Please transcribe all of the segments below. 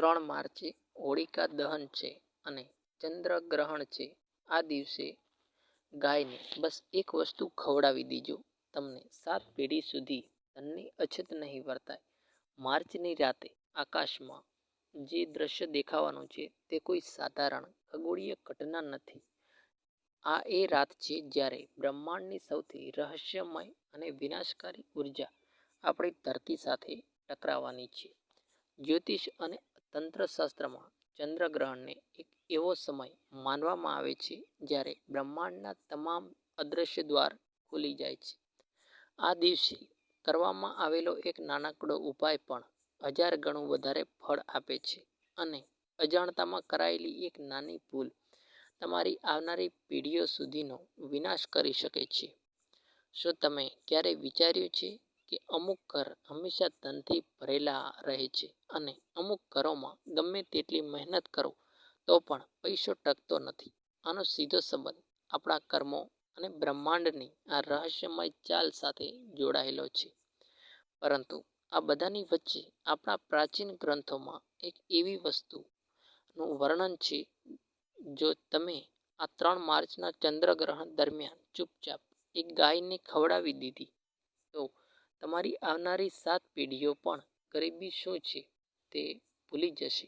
3 માર્ચે હોળિકા દહન છે અને ચંદ્રગ્રહણ છે. આ દિવસે ગાયને બસ એક વસ્તુ ખવડાવી દીજો, તમને 7 પેઢી સુધી ધનની અછત નહીં વર્તાય. માર્ચની રાતે આકાશમાં જે દ્રશ્ય દેખાવાનું છે તે કોઈ સાધારણ ખગોળીય ઘટના નથી. આ એ રાત છે જ્યારે બ્રહ્માંડની સૌથી રહસ્યમય અને વિનાશકારી ઉર્જા આપણી ધરતી સાથે ટકરાવવાની છે. જ્યોતિષ અને તંત્રશાસ્ત્રમાં ચંદ્રગ્રહણને એક એવો સમય માનવામાં આવે છે જ્યારે બ્રહ્માંડના તમામ અદૃશ્ય દ્વાર ખુલી જાય છે. આ દિવસે કરવામાં આવેલો એક નાનકડો ઉપાય પણ 1000 ગણું વધારે ફળ આપે છે અને અજાણતામાં કરાયેલી એક નાની ભૂલ તમારી આવનારી પેઢીઓ સુધીનો વિનાશ કરી શકે છે. શું તમે ક્યારેય વિચાર્યું છે કે અમુક ઘર હંમેશા ધનથી ભરેલા રહે છે અને અમુક ઘરોમાં ગમે તેટલી મહેનત કરો તો પણ પૈસો ટકતો નથી? આનો સીધો સંબંધ આપણા કર્મો અને બ્રહ્માંડની આ રહસ્યમય ચાલ સાથે જોડાયેલો છે. પરંતુ આ બધાની વચ્ચે આપણા પ્રાચીન ગ્રંથોમાં એક એવી વસ્તુનું વર્ણન છે, જો તમે આ 3 માર્ચના ચંદ્રગ્રહણ દરમિયાન ચૂપચાપ એક ગાયને ખવડાવી દીધી તો તમારી આવનારી 7 પેઢીઓ પણ ગરીબી શું છે તે ભૂલી જશે.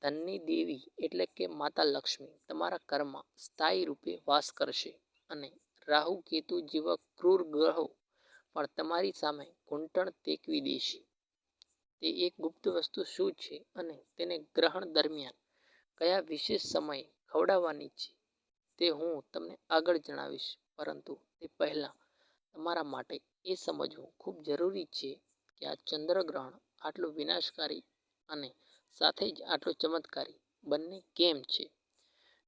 ધનની દેવી એટલે કે માતા લક્ષ્મી તમારા ઘરમાં સ્થાયી રૂપે વાસ કરશે અને રાહુ કેતુ જેવા ક્રૂર ગ્રહો પણ તમારી સામે ઘૂંટણ ટેકવી દેશે. તે એક ગુપ્ત વસ્તુ શું છે અને તેને ગ્રહણ દરમિયાન કયા વિશેષ સમયે ખવડાવવાની છે તે હું તમને આગળ જણાવીશ. પરંતુ તે પહેલાં તમારા માટે એ સમજવું ખૂબ જરૂરી છે કે આ ચંદ્રગ્રહણ આટલું વિનાશકારી અને સાથે જ આટલું ચમત્કારી બંને કેમ છે.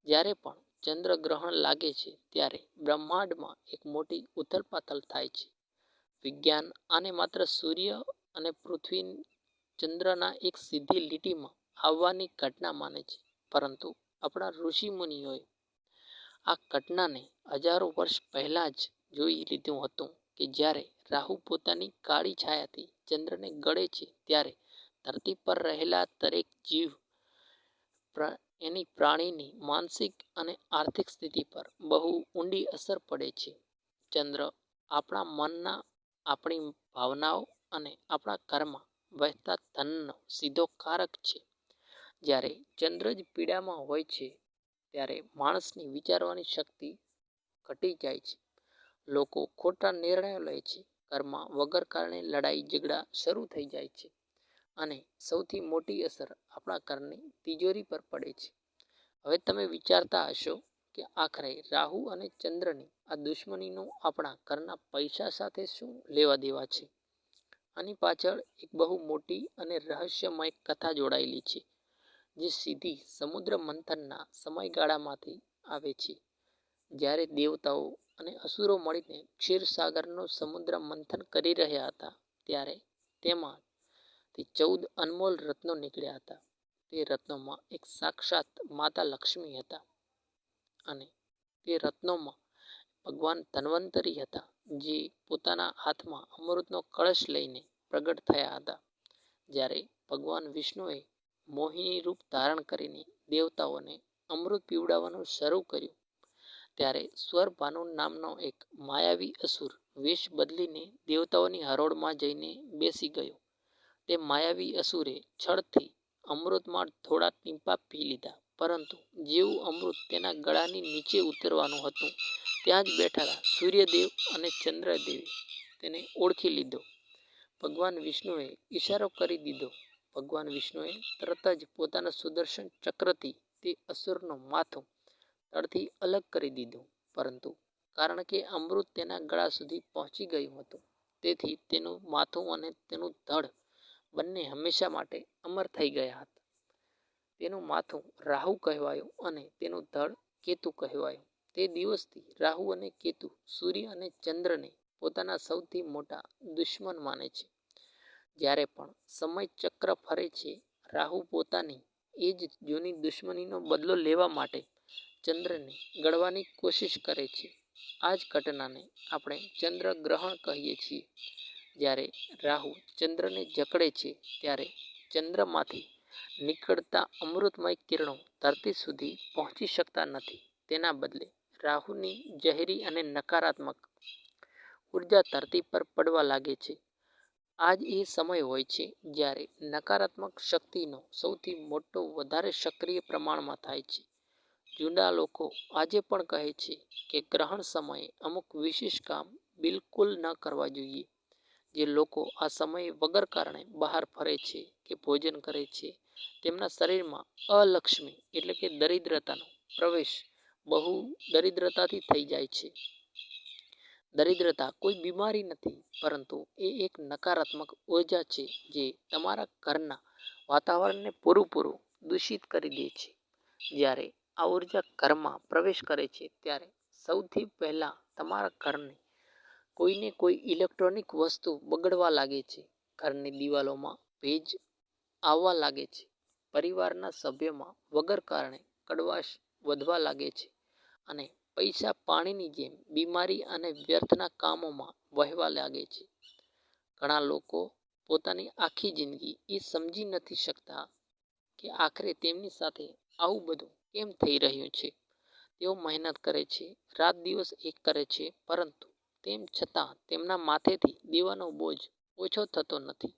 જ્યારે પણ ચંદ્રગ્રહણ લાગે છે ત્યારે બ્રહ્માંડમાં એક મોટી ઉથલપાથલ થાય છે. વિજ્ઞાન આને માત્ર સૂર્ય અને પૃથ્વી ચંદ્રના એક સીધી લીટીમાં આવવાની ઘટના માને છે, પરંતુ આપણા ઋષિ મુનિઓએ આ ઘટનાને હજારો વર્ષ પહેલાં જ જોઈ લીધું હતું કે જ્યારે રાહુ પોતાની કાળી છાયાથી ચંદ્રને ગળે છે ત્યારે ધરતી પર રહેલા દરેક જીવ એની પ્રાણીની માનસિક અને આર્થિક સ્થિતિ પર બહુ ઊંડી અસર પડે છે. ચંદ્ર આપણા મનના, આપણી ભાવનાઓ અને આપણા ઘરમાં વહેતા ધનનો સીધો કારક છે. જ્યારે ચંદ્ર જ પીડામાં હોય છે ત્યારે માણસની વિચારવાની શક્તિ ઘટી જાય છે. લોકો ખોટા નિર્ણયો લે છે, ઘરમાં વગર કારણે લડાઈ ઝઘડા શરૂ થઈ જાય છે અને સૌથી મોટી અસર આપણા ઘરની તિજોરી પર પડે છે. હવે તમે વિચારતા હશો કે આખરે રાહુ અને ચંદ્રની આ દુશ્મનીનું આપણા ઘરના પૈસા સાથે શું લેવા દેવા છે? આની પાછળ એક બહુ મોટી અને રહસ્યમય કથા જોડાયેલી છે, જે સીધી સમુદ્ર મંથનના સમયગાળામાંથી આવે છે. જ્યારે દેવતાઓ અને અસુરો મળીને ક્ષીરસાગરનું સમુદ્ર મંથન કરી રહ્યા હતા ત્યારે તેમાંથી 14 અનમોલ રત્નો નીકળ્યા હતા. તે રત્નોમાં એક સાક્ષાત માતા લક્ષ્મી હતા અને તે રત્નોમાં ભગવાન ધન્વંતરી હતા, જે પોતાના હાથમાં અમૃતનો કળશ લઈને પ્રગટ થયા હતા. જ્યારે ભગવાન વિષ્ણુએ મોહિની રૂપ ધારણ કરીને દેવતાઓને અમૃત પીવડાવવાનું શરૂ કર્યું ત્યારે સ્વરભાનુ નામનો એક માયાવી અસુર વેશ બદલીને દેવતાઓની હરોળમાં જઈને બેસી ગયો. તે માયાવી અસુરે છળથી અમૃતમાં થોડા ટીંપા પી લીધા, પરંતુ જેવું અમૃત તેના ગળાની નીચે ઉતરવાનું હતું ત્યાં જ બેઠેલા સૂર્યદેવ અને ચંદ્રદેવે તેને ઓળખી લીધો. ભગવાન વિષ્ણુએ ઈશારો કરી દીધો. ભગવાન વિષ્ણુએ તરત જ પોતાના સુદર્શન ચક્રથી તે અસુરનું માથું તળથી અલગ કરી દીધું, પરંતુ કારણ કે અમૃત તેના ગળા સુધી પહોંચી ગયું હતું, તેથી તેનું માથું અને તેનું ધડ બંને હંમેશા માટે અમર થઈ ગયા હતા. તેનું માથું રાહુ કહેવાયું અને તેનું ધડ કેતુ કહેવાયું. તે દિવસથી રાહુ અને કેતુ સૂર્ય અને ચંદ્રને પોતાના સૌથી મોટા દુશ્મન માને છે. જ્યારે પણ સમય ચક્ર ફરે છે, રાહુ પોતાની એ જ જૂની દુશ્મનીનો બદલો લેવા માટે ચંદ્રને ગળવાની કોશિશ કરે છે. આ જ ઘટનાને આપણે ચંદ્રગ્રહણ કહીએ છીએ. જ્યારે રાહુ ચંદ્રને જકડે છે ત્યારે ચંદ્રમાંથી નીકળતા અમૃતમય કિરણો ધરતી સુધી પહોંચી શકતા નથી. તેના બદલે રાહુની ઝેરી અને નકારાત્મક ઉર્જા ધરતી પર પડવા લાગે છે. આજ એ સમય હોય છે જ્યારે નકારાત્મક શક્તિનો સૌથી મોટો વધારે સક્રિય પ્રમાણમાં થાય છે. જૂના લોકો આજે પણ કહે છે કે ગ્રહણ સમયે અમુક વિશેષ કામ બિલકુલ ન કરવા જોઈએ. જે લોકો આ સમયે વગર કારણે બહાર ફરે છે કે ભોજન કરે છે, તેમના શરીરમાં અલક્ષ્મી એટલે કે દરિદ્રતાનો પ્રવેશ બહુ દરિદ્રતાથી થઈ જાય છે. દરિદ્રતા કોઈ બીમારી નથી, પરંતુ એ એક નકારાત્મક ઉર્જા છે જે તમારા ઘરના વાતાવરણને પૂરું દૂષિત કરી દે છે. જ્યારે આ ઉર્જા ઘરમાં પ્રવેશ કરે છે ત્યારે સૌથી પહેલા તમારા ઘરની કોઈને કોઈ ઇલેક્ટ્રોનિક વસ્તુ બગડવા લાગે છે. ઘરની દિવાલોમાં ભેજ આવવા લાગે છે. પરિવારના સભ્યોમાં વગર કારણે કડવાશ વધવા લાગે છે અને પૈસા પાણીની જેમ બીમારી અને વ્યર્થના કામોમાં વહેવા લાગે છે. ઘણા લોકો પોતાની આખી જિંદગી એ સમજી નથી શકતા કે આખરે તેમની સાથે આવું બધું કેમ થઈ રહ્યું છે. તેઓ મહેનત કરે છે, રાત દિવસ એક કરે છે, પરંતુ તેમ છતાં તેમના માથેથી દેવાનો બોજ ઓછો થતો નથી.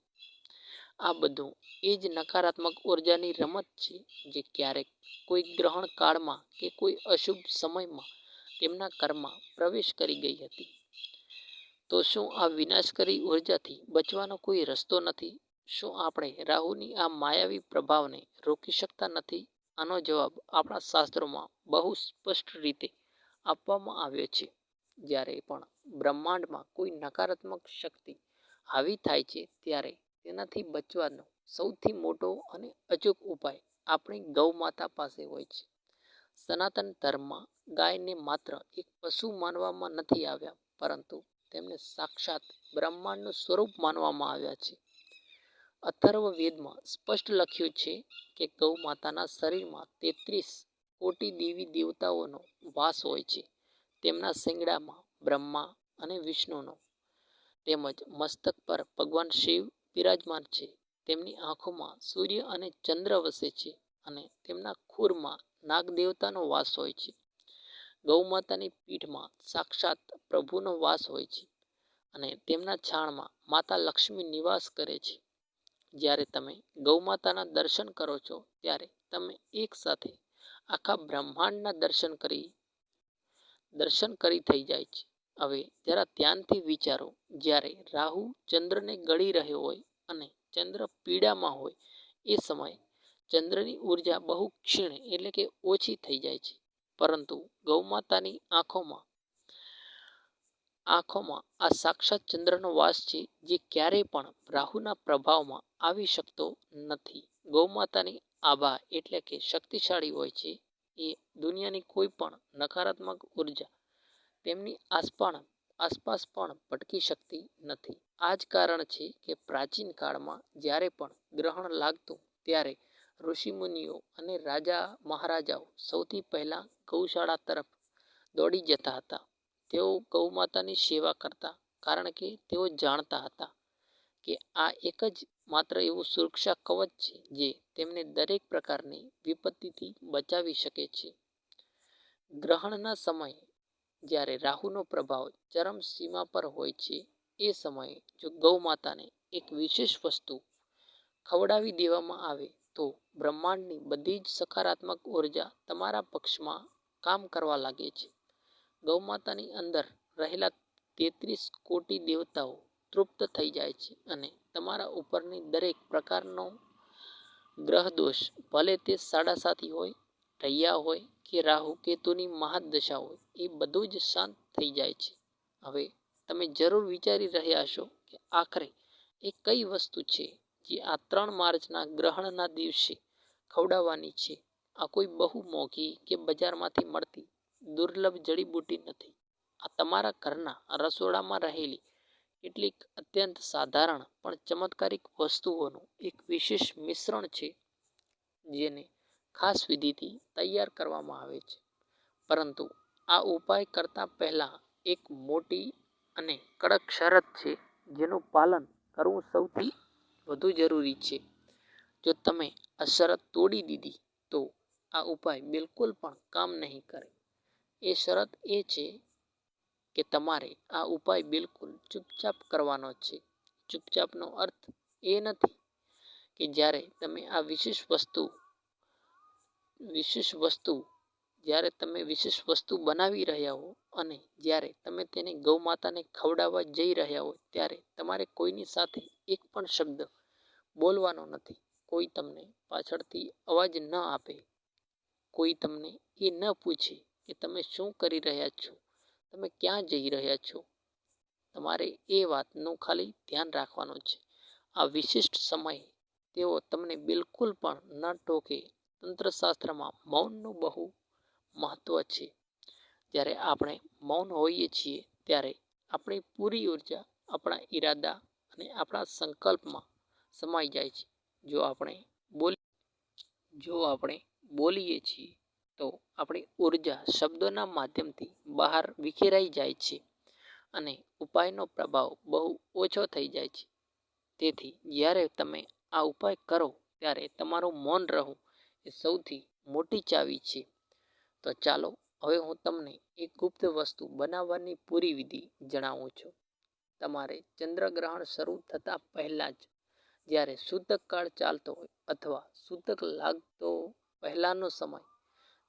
આ બધું એ જ નકારાત્મક ઉર્જાની રમત છે જે ક્યારેક કોઈ ગ્રહણ કાળમાં કે કોઈ અશુભ સમયમાં તેમના ઘરમાં પ્રવેશ કરી ગઈ હતી. તો શું આ વિનાશકારી ઉર્જાથી બચવાનો કોઈ રસ્તો નથી? શું આપણે રાહુની આ માયાવી પ્રભાવને રોકી શકતા નથી? આનો જવાબ આપણા શાસ્ત્રોમાં બહુ સ્પષ્ટ રીતે આપવામાં આવ્યો છે. જ્યારે પણ બ્રહ્માંડમાં કોઈ નકારાત્મક શક્તિ હાવી થાય છે ત્યારે તેનાથી બચવાનો સૌથી મોટો અને અચૂક ઉપાય આપણી ગૌ માતા પાસે હોય છે. સનાતન ધર્મમાં ગાયને માત્ર એક પશુ માનવામાં નથી આવ્યા, પરંતુ તેમને સાક્ષાત બ્રહ્માંડનું સ્વરૂપ માનવામાં આવ્યા છે. અથર્વવેદમાં સ્પષ્ટ લખ્યું છે કે ગૌ માતાના શરીરમાં 33 કોટી દેવી દેવતાઓનો વાસ હોય છે. તેમના શિંગડામાં બ્રહ્મા અને વિષ્ણુનો તેમજ મસ્તક પર ભગવાન શિવ બિરાજમાન છે. તેમની આંખોમાં સૂર્ય અને ચંદ્ર વસે છે અને તેમના ખૂરમાં નાગદેવતાનો વાસ હોય છે. ગૌ માતાની પીઠમાં સાક્ષાત પ્રભુનો વાસ હોય છે અને તેમના છાણમાં માતા લક્ષ્મી નિવાસ કરે છે. જ્યારે તમે ગૌ માતાના દર્શન કરો છો ત્યારે તમે એક સાથે આખા બ્રહ્માંડના દર્શન કરી થઈ જાય છે. હવે જરા ધ્યાનથી વિચારો, જ્યારે રાહુ ચંદ્રને ગળી રહ્યો હોય અને ચંદ્ર પીડામાં હોય એ સમયે ચંદ્રની ઉર્જા બહુ ક્ષીણ એટલે કે ઓછી થઈ જાય છે. પરંતુ ગૌમાતાની આંખોમાં આ સાક્ષાત ચંદ્રનો વાસ છે, જે ક્યારેય પણ રાહુના પ્રભાવમાં આવી શકતો નથી. ગૌમાતાની આભા એટલે કે શક્તિશાળી હોય છે. એ દુનિયાની કોઈ પણ નકારાત્મક ઉર્જા તેમની આસપાસ પણ ભટકી શકતી નથી. આ જ કારણ છે કે પ્રાચીન કાળમાં જ્યારે પણ ગ્રહણ લાગતું ત્યારે ઋષિમુનિઓ અને રાજા મહારાજાઓ સૌથી પહેલા ગૌશાળા તરફ દોડી જતા હતા. તેઓ ગૌમાતાની સેવા કરતા, કારણ કે તેઓ જાણતા હતા કે આ એક જ માત્ર એવું સુરક્ષા કવચ છે જે તેમને દરેક પ્રકારની વિપત્તિથી બચાવી શકે છે. ગ્રહણના સમયે જ્યારે રાહુનો પ્રભાવ ચરમસીમા પર હોય છે, એ સમયે જો ગૌ માતાને એક વિશેષ વસ્તુ ખવડાવી દેવામાં આવે તો બ્રહ્માંડની બધી જ સકારાત્મક ઉર્જા તમારા પક્ષમાં કામ કરવા લાગે છે. ગૌમાતાની અંદર રહેલા 33 કોટી દેવતાઓ તૃપ્ત થઈ જાય છે અને તમારા ઉપરની દરેક પ્રકારનો ગ્રહ દોષ, ભલે તે સાડાસાતી હોય, રૈયા હોય કે રાહુ કેતુની મહાદશા હોય, એ બધું જ શાંત થઈ જાય છે. હવે તમે જરૂર વિચારી રહ્યા હશો કે આખરે એ કઈ વસ્તુ છે જે આ 3 માર્ચના ગ્રહણના દિવસે ખવડાવવાની છે. આ કોઈ બહુ મોંઘી કે બજારમાંથી મળતી દુર્લભ જડીબુટ્ટી નથી. આ તમારા ઘરના રસોડામાં રહેલી કેટલીક અત્યંત સાધારણ પણ ચમત્કારિક વસ્તુઓનું એક વિશેષ મિશ્રણ છે, જેને ખાસ વિધિથી તૈયાર કરવામાં આવે છે. પરંતુ આ ઉપાય કરતા પહેલા એક મોટી અને કડક શરત છે, જેનું પાલન કરવું સૌથી વધુ જરૂરી છે. જો તમે આ શરત તોડી દીધી તો આ ઉપાય બિલકુલ પણ કામ નહીં કરે. એ શરત એ છે કે તમારે આ ઉપાય બિલકુલ ચૂપચાપ કરવાનો છે. ચૂપચાપનો અર્થ એ નથી કે જ્યારે તમે આ વિશેષ વસ્તુ બનાવી રહ્યા હો અને જ્યારે તમે તેને ગૌ માતાને ખવડાવવા જઈ રહ્યા હો ત્યારે તમારે કોઈની સાથે એક પણ શબ્દ બોલવાનો નથી. કોઈ તમને પાછળથી અવાજ ન આપે, કોઈ તમને એ ન પૂછે કે તમે શું કરી રહ્યા છો, તમે ક્યાં જઈ રહ્યા છો. તમારે એ વાતનું ખાલી ધ્યાન રાખવાનું છે. આ વિશિષ્ટ સમયે તેઓ તમને બિલકુલ પણ ન ટોકે. તંત્રશાસ્ત્રમાં મૌનનું બહુ મહત્વ છે. જ્યારે આપણે મૌન હોઈએ છીએ ત્યારે આપણી પૂરી ઉર્જા આપણા ઈરાદા અને આપણા સંકલ્પમાં સમાઈ જાય છે. જો આપણે બોલીએ છીએ તો આપણી ઉર્જા શબ્દોના માધ્યમથી બહાર વિખેરાઈ જાય છે અને ઉપાયનો પ્રભાવ બહુ ઓછો થઈ જાય છે. તેથી જ્યારે તમે આ ઉપાય કરો ત્યારે તમારું મૌન રહેવું એ સૌથી મોટી ચાવી છે. તો ચાલો હવે હું તમને એક ગુપ્ત વસ્તુ બનાવવાની પૂરી વિધિ જણાવું છું. તમારે ચંદ્રગ્રહણ શરૂ થતાં પહેલાં જ જ્યારે સૂતક કાળ ચાલતો હોય અથવા સૂતક લાગતો પહેલાંનો સમય,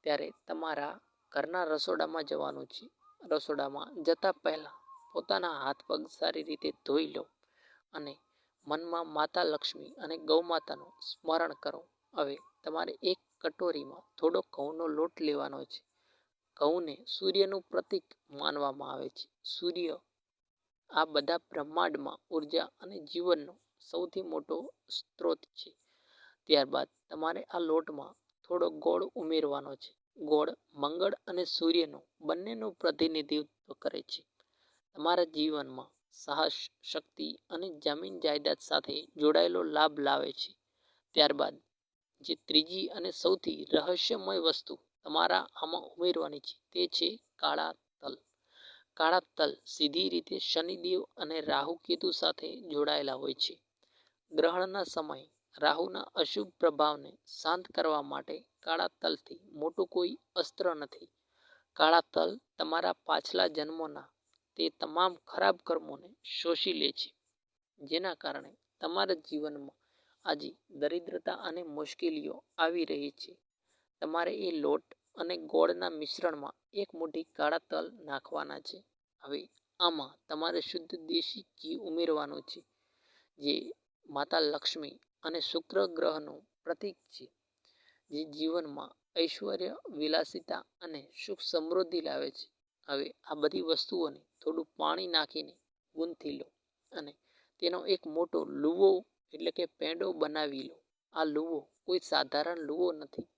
ત્યારે તમારા ઘરના રસોડામાં જવાનું છે. રસોડામાં જતાં પહેલાં પોતાના હાથ પગ સારી રીતે ધોઈ લો અને મનમાં માતા લક્ષ્મી અને ગૌ માતાનું સ્મરણ કરો. હવે તમારે એક કટોરીમાં થોડો ઘઉંનો લોટ લેવાનો છે. ઘઉંને સૂર્યનું પ્રતીક માનવામાં આવે છે. સૂર્ય આ બધા બ્રહ્માંડમાં ઉર્જા અને જીવનનો સૌથી મોટો સ્ત્રોત છે. ત્યારબાદ તમારે આ લોટમાં થોડો ગોળ ઉમેરવાનો છે. ગોળ મંગળ અને સૂર્યનું બંનેનું પ્રતિનિધિત્વ કરે છે. તમારા જીવનમાં સાહસ, શક્તિ અને જમીન જાયદાદ સાથે જોડાયેલો લાભ લાવે છે. ત્યારબાદ જે ત્રીજી અને સૌથી રહસ્યમય વસ્તુ તમારા આમાં ઉમેરવાની છે તે છે કાળા તલ. કાળા તલ સીધી રીતે શનિદેવ અને રાહુ કેતુ સાથે જોડાયેલા હોય છે. ગ્રહણના સમયે રાહુના અશુભ પ્રભાવને શાંત કરવા માટે કાળા તલથી મોટું કોઈ અસ્ત્ર નથી. કાળા તલ તમારા પાછલા જન્મોના તે તમામ ખરાબ કર્મોને શોષી લે છે, જેના કારણે તમારા જીવનમાં આજે દરિદ્રતા અને મુશ્કેલીઓ આવી રહી છે. તમારે એ લોટ અને ગોળના મિશ્રણમાં એક મુઠ્ઠી કાળા તલ નાખવાના છે. હવે આમાં તમારે શુદ્ધ દેશી ઘી ઉમેરવાનું છે, જે માતા લક્ષ્મી અને શુક્ર ગ્રહનું પ્રતીક છે, જે જીવનમાં ઐશ્વર્ય, વિલાસિતા અને સુખ સમૃદ્ધિ લાવે છે. હવે આ બધી વસ્તુઓને થોડું પાણી નાખીને ગૂંથી લો અને તેનો એક મોટો લુવો એટલે કે પેંડો બનાવી લો. આ લુવો કોઈ સાધારણ લુવો નથી.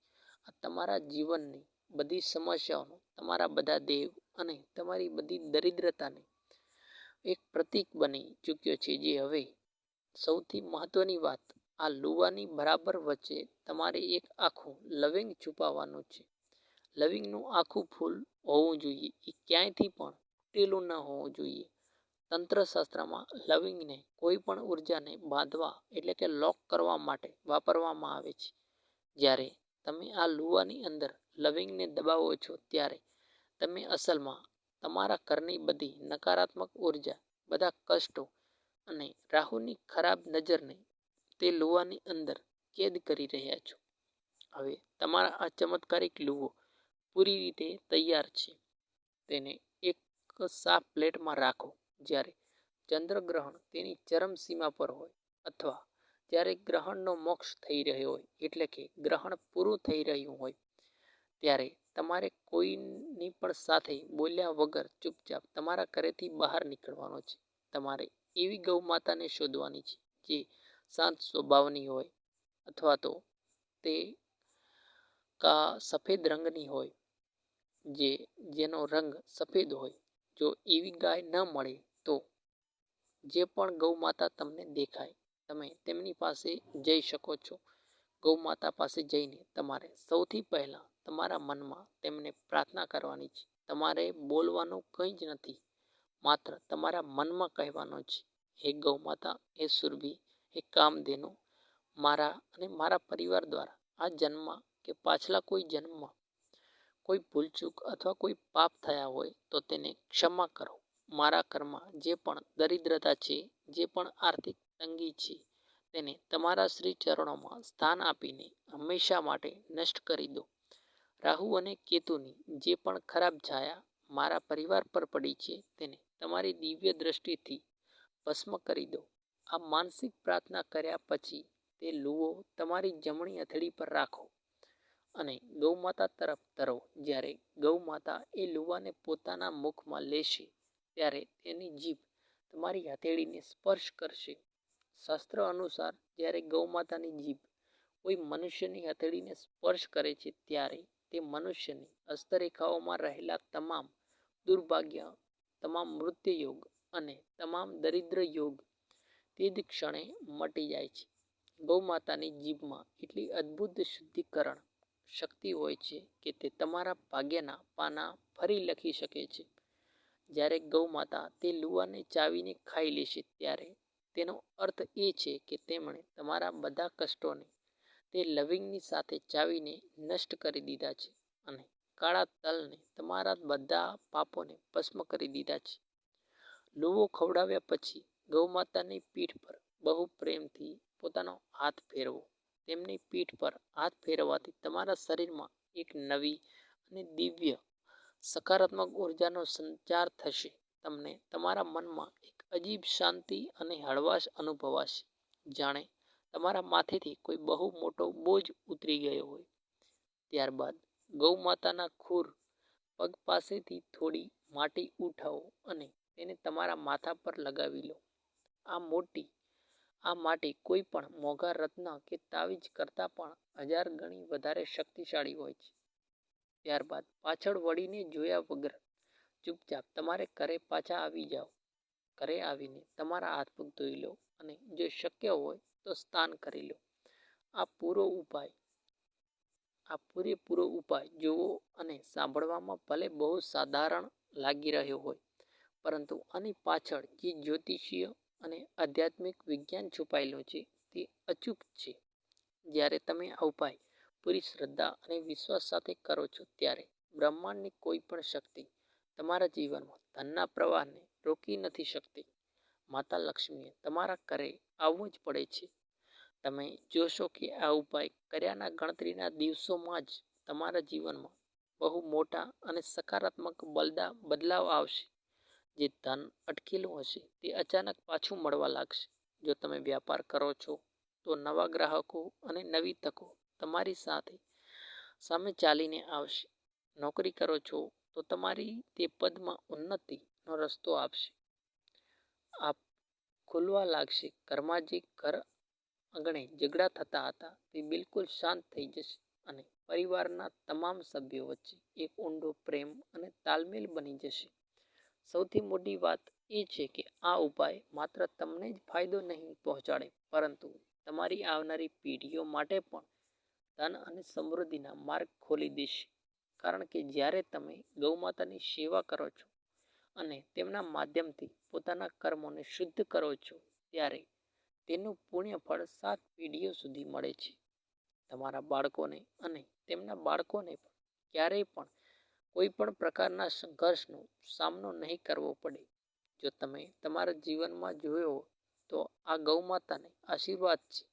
આ તમારા જીવનની બધી સમસ્યાઓનો, તમારા બધા દેવ અને તમારી બધી દરિદ્રતાને એક પ્રતીક બની ચૂક્યો છે. જે હવે સૌથી મહત્વની વાત, આ લુવાની બરાબર વચ્ચે તમારે એક આખું લવિંગ છુપાવવાનું છે. લવિંગનું આખું ફૂલ હોવું જોઈએ. એ ક્યાંયથી પણ તૂટેલું ન હોવું જોઈએ. તંત્રશાસ્ત્રમાં લવિંગને કોઈ પણ ઉર્જાને બાંધવા એટલે કે લોક કરવા માટે વાપરવામાં આવે છે. જ્યારે તમે આ લુવાની અંદર લવિંગને દબાવો છો ત્યારે તમે અસલમાં તમારા ઘરની બધી નકારાત્મક ઉર્જા, બધા કષ્ટો અને રાહુની ખરાબ નજરને તે લુવાની અંદર કેદ કરી રહ્યા છો. હવે તમારા આ ચમત્કારિક લુવો પૂરી રીતે તૈયાર છે. તેને એક સાફ પ્લેટમાં રાખો. જ્યારે ચંદ્રગ્રહણ તેની ચરમસીમા પર હોય અથવા જ્યારે ગ્રહણનો મોક્ષ થઈ રહ્યો હોય એટલે કે ગ્રહણ પૂરું થઈ રહ્યું હોય ત્યારે તમારે કોઈની પણ સાથે બોલ્યા વગર ચૂપચાપ તમારા ઘરેથી બહાર નીકળવાનો છે. તમારે એવી ગૌ માતાને શોધવાની છે જે શાંત સ્વભાવની હોય અથવા તો તે સફેદ રંગની હોય, જેનો રંગ સફેદ હોય. જો એવી ગાય ન મળે તો જે પણ ગૌ માતા તમને દેખાય તમે તેમની પાસે જઈ શકો છો. ગૌ માતા પાસે જઈને તમારે સૌથી પહેલાં તમારા મનમાં તેમને પ્રાર્થના કરવાની છે. તમારે બોલવાનું કંઈ જ નથી, માત્ર તમારા મનમાં કહેવાનું છે, હે ગૌ માતા, હે સુરભી, હે કામધેનુ, મારા અને મારા પરિવાર દ્વારા આ જન્મ કે પાછલા કોઈ જન્મમાં કોઈ ભૂલચૂક અથવા કોઈ પાપ થયા હોય તો તેને ક્ષમા કરો. મારા ઘરમાં જે પણ દરિદ્રતા છે, જે પણ આર્થિક તંગી છે, તેને તમારા શ્રી ચરણોમાં સ્થાન આપીને હંમેશા માટે નષ્ટ કરી દો. રાહુ અને કેતુની જે પણ ખરાબ છાયા મારા પરિવાર પર પડી છે તેને તમારી દિવ્ય દ્રષ્ટિથી ભસ્મ કરી દો. આ માનસિક પ્રાર્થના કર્યા પછી તે લુઓ તમારી જમણી હથેળી પર રાખો અને ગૌમાતા તરફ તરો. જ્યારે ગૌમાતા એ લુવાને પોતાના મુખમાં લેશે ત્યારે તેની જીભ તમારી હથેળીને સ્પર્શ કરશે. શાસ્ત્ર અનુસાર જ્યારે ગૌમાતાની જીભ કોઈ મનુષ્યની હથેળીને સ્પર્શ કરે છે ત્યારે તે મનુષ્યની હસ્તરેખાઓમાં રહેલા તમામ દુર્ભાગ્ય, તમામ મૃત્યુ યોગ અને તમામ દરિદ્ર યોગ તે જ ક્ષણે મટી જાય છે. ગૌમાતાની જીભમાં એટલી અદ્ભુત શુદ્ધિકરણ શક્તિ હોય છે કે તે તમારા ભાગ્યના પાના ફરી લખી શકે છે. જ્યારે ગૌમાતા તે લુવાને ચાવીને ખાઈ લેશે ત્યારે તેનો અર્થ એ છે કે તેમણે તમારા બધા કષ્ટોને તે લવિંગની સાથે ચાવીને નષ્ટ કરી દીધા છે અને કાળા તલને તમારા બધા પાપોને ભસ્મ કરી દીધા છે. લુવો ખવડાવ્યા પછી ગૌમાતાની પીઠ પર બહુ પ્રેમથી પોતાનો હાથ ફેરવો. તેમની પીઠ પર હાથ ફેરવવાથી તમારા શરીરમાં એક નવી અને દિવ્ય સકારાત્મક ઉર્જાનો સંચાર થશે. તમને તમારા મનમાં એક અજીબ શાંતિ અને હળવાશ અનુભવાશે, જાણે તમારા માથેથી કોઈ બહુ મોટો બોજ ઉતરી ગયો હોય. ત્યારબાદ ગૌમાતાના ખુર પગ પાસેથી થોડી માટી ઉઠાવો અને તેને તમારા માથા પર લગાવી લો. આ માટી કોઈ પણ મોંઘા રત્ન કે તાવીજ કરતાં પણ 1000 ગણી વધારે શક્તિશાળી હોય છે. ત્યારબાદ પાછળ વળીને જોયા વગર ચૂપચાપ તમારે ઘરે પાછા આવી જાઓ. ઘરે આવીને તમારા હાથ પગ ધોઈ લો અને જો શક્ય હોય તો સ્નાન કરી લો. આ પૂરેપૂરો ઉપાય જોવો અને સાંભળવામાં ભલે બહુ સાધારણ લાગી રહ્યો હોય, પરંતુ આની પાછળ જે જ્યોતિષીય અને આધ્યાત્મિક વિજ્ઞાન છુપાયેલું છે તે અચૂક છે. જ્યારે તમે આ ઉપાય પૂરી શ્રદ્ધા અને વિશ્વાસ સાથે કરો છો ત્યારે બ્રહ્માંડની કોઈ પણ શક્તિ તમારા જીવનમાં ધનના પ્રવાહને રોકી નથી શકતી. માતા લક્ષ્મીએ તમારા ઘરે આવવું જ પડે છે. તમે જોશો કે આ ઉપાય કર્યાના ગણતરીના દિવસોમાં જ તમારા જીવનમાં બહુ મોટા અને સકારાત્મક બદલાવ આવશે. જે ધન અટકેલું હશે તે અચાનક પાછું મળવા લાગશે. જો તમે વ્યાપાર કરો છો તો નવા ગ્રાહકો અને નવી તકો તમારી સામે ચાલીને આવશે. નોકરી કરો છો તો તમારી તે પદમાં ઉન્નતિનો રસ્તો ખુલવા લાગશે. ઘરમાં જે ઘર આંગણે ઝઘડા થતા હતા તે બિલકુલ શાંત થઈ જશે અને પરિવારના તમામ સભ્યો વચ્ચે એક ઊંડો પ્રેમ અને તાલમેલ બની જશે. સૌથી મોટી વાત એ છે કે આ ઉપાય માત્ર તમને જ ફાયદો નહીં પહોંચાડે, પરંતુ તમારી આવનારી પેઢીઓ માટે પણ ધન અને સમૃદ્ધિના માર્ગ ખોલી દેશે. કારણ કે જ્યારે તમે ગૌમાતાની સેવા કરો છો અને તેમના માધ્યમથી પોતાના કર્મોને શુદ્ધ કરો છો ત્યારે તેનું પુણ્ય ફળ 7 પેઢીઓ સુધી મળે છે. તમારા બાળકોને અને તેમના બાળકોને પણ ક્યારેય પણ કોઈ પણ પ્રકારના સંઘર્ષનો સામનો નહીં કરવો પડે. જો તમે તમારા જીવનમાં જોયો તો આ ગૌમાતાને આશીર્વાદ છે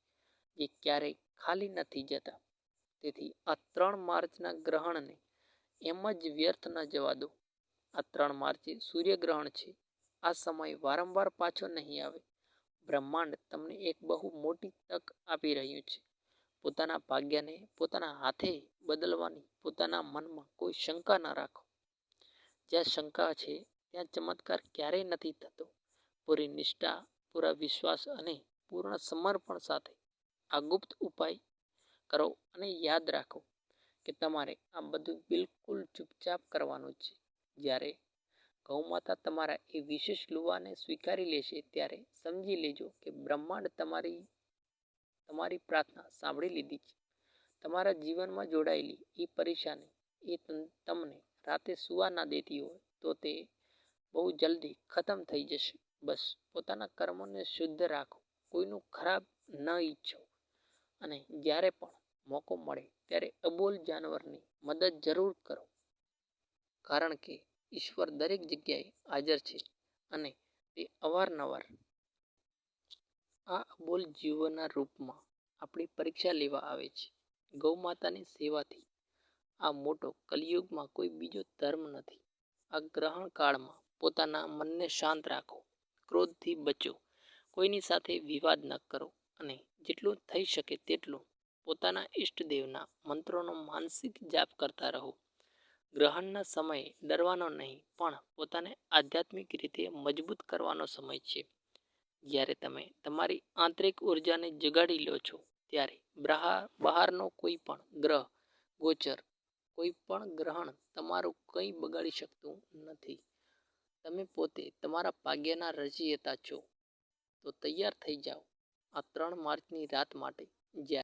જે ક્યારેય ખાલી નથી જતા. તેથી આ 3 માર્ચના ગ્રહણને એમ જ વ્યર્થ ન જવા દો. આ 3 માર્ચે સૂર્યગ્રહણ છે. આ સમય વારંવાર પાછો નહીં આવે. બ્રહ્માંડ તમને એક બહુ મોટી તક આપી રહ્યું છે. પોતાના ભાગ્યને પોતાના હાથે બદલવાની પોતાના મનમાં કોઈ શંકા ન રાખો. જ્યાં શંકા છે ત્યાં ચમત્કાર ક્યારેય નથી થતો. પૂરી નિષ્ઠા, પૂરા વિશ્વાસ અને પૂર્ણ સમર્પણ સાથે આ ગુપ્ત ઉપાય કરો અને યાદ રાખો કે તમારે આ બધું બિલકુલ ચૂપચાપ કરવાનું છે. જ્યારે ગૌમાતા તમારા એ વિશેષ લુવાને સ્વીકારી લેશે ત્યારે સમજી લેજો કે બ્રહ્માંડ તમારી પ્રાર્થના સાંભળી લીધી છે. તમારા જીવનમાં જોડાયેલી એ પરેશાની એ તમને રાતે સૂવા ના દેતી હોય તો તે બહુ જલ્દી ખતમ થઈ જશે. બસ પોતાના કર્મોને શુદ્ધ રાખો. કોઈનું ખરાબ ન ઈચ્છો. અને જ્યારે પણ મોકો મળે ત્યારે અબોલ જાનવરની મદદ જરૂર કરો, કારણ કે ઈશ્વર દરેક જગ્યાએ હાજર છે અને તે અવારનવાર આ અબોલ જીવોના રૂપમાં આપણી પરીક્ષા લેવા આવે છે. ગૌ માતાની સેવાથી આ મોટો કલિયુગમાં કોઈ બીજો ધર્મ નથી. આ ગ્રહણ કાળમાં પોતાના મનને શાંત રાખો, ક્રોધથી બચો, કોઈની સાથે વિવાદ ન કરો અને જેટલું થઈ શકે તેટલું પોતાના ઈષ્ટદેવના મંત્રોનો માનસિક જાપ કરતા રહો. ગ્રહણના સમયે ડરવાનો નહીં, પણ પોતાને આધ્યાત્મિક રીતે મજબૂત કરવાનો સમય છે. જ્યારે તમે તમારી આંતરિક ઉર્જાને જગાડી લો છો, ત્યારે બહારનો કોઈ પણ ગ્રહ ગોચર, કોઈ પણ ગ્રહણ તમારું કંઈ બગાડી શકતું નથી. તમે પોતે તમારા ભાગ્યના રચયિતા છો. તો તૈયાર થઈ જાઓ આ 3 માર્ચની રાત માટે, જ્યારે